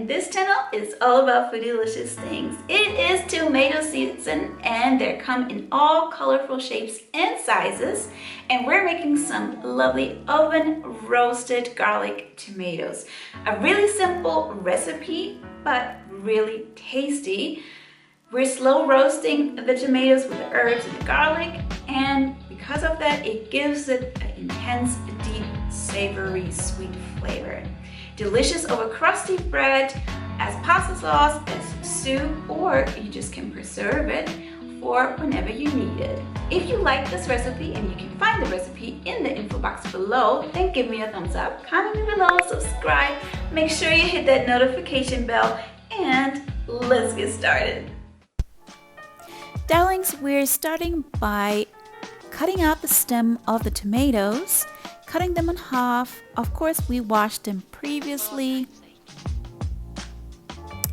and this channel is all about food delicious things. It is tomato season and they come in all colorful shapes and sizes, and we're making some lovely oven roasted garlic tomatoes. A really simple recipe, but really tasty. We're slow roasting the tomatoes with the herbs and the garlic, and because of that, it gives it an intense, deep, savory, sweet flavor. Delicious over crusty bread, as pasta sauce, as soup, or you just can preserve it for whenever you need it. If you like this recipe, and you can find the recipe in the info box below, then give me a thumbs up, comment me below, subscribe, make sure you hit that notification bell, and let's get started. Darlings, we're starting by cutting out the stem of the tomatoes, cutting them in half. Of course, we washed them previously.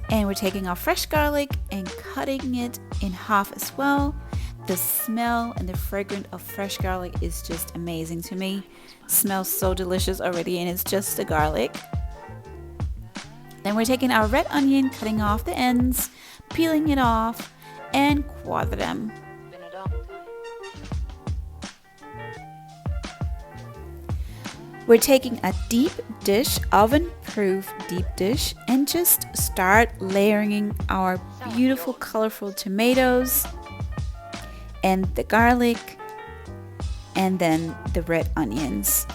And we're taking our fresh garlic and cutting it in half as well. The smell and the fragrance of fresh garlic is just amazing to me. It smells so delicious already, and it's just the garlic. Then we're taking our red onion, cutting off the ends, peeling it off, and quarter them. We're taking a deep dish, oven-proof deep dish, and just start layering our beautiful colorful tomatoes and the garlic and then the red onions.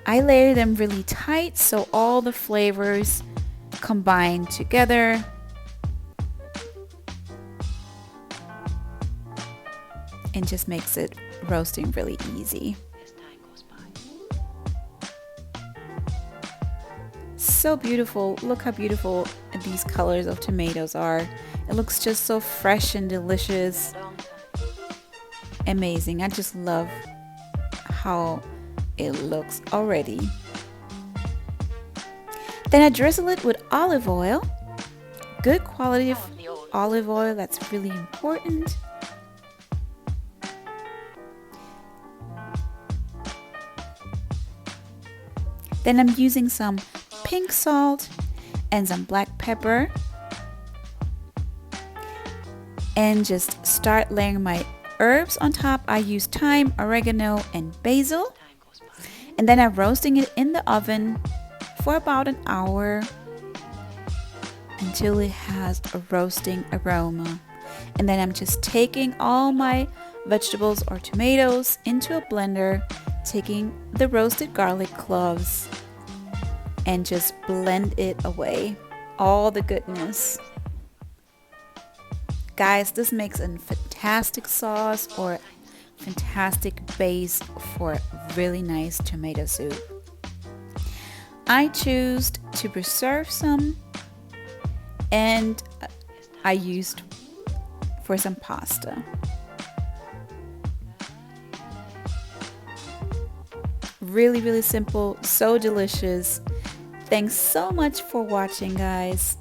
I layer them really tight so all the flavors combine together. And just makes it roasting really easy. So beautiful. Look how beautiful these colors of tomatoes are. It looks just so fresh and delicious. Amazing. I just love how it looks already. Then I drizzle it with olive oil. Good quality of olive oil, that's really important. Then I'm using some pink salt and some black pepper, and just start layering my herbs on top. I use thyme, oregano, and basil, and then I'm roasting it in the oven for about an hour until it has a roasting aroma. And then I'm just taking all my vegetables or tomatoes into a blender, taking the roasted garlic cloves and just blend it away, all the goodness. Guys, this makes a fantastic sauce or fantastic base for really nice tomato soup. I choose to preserve some, and I used for some pasta. Really, really simple, so delicious. Thanks so much for watching, guys.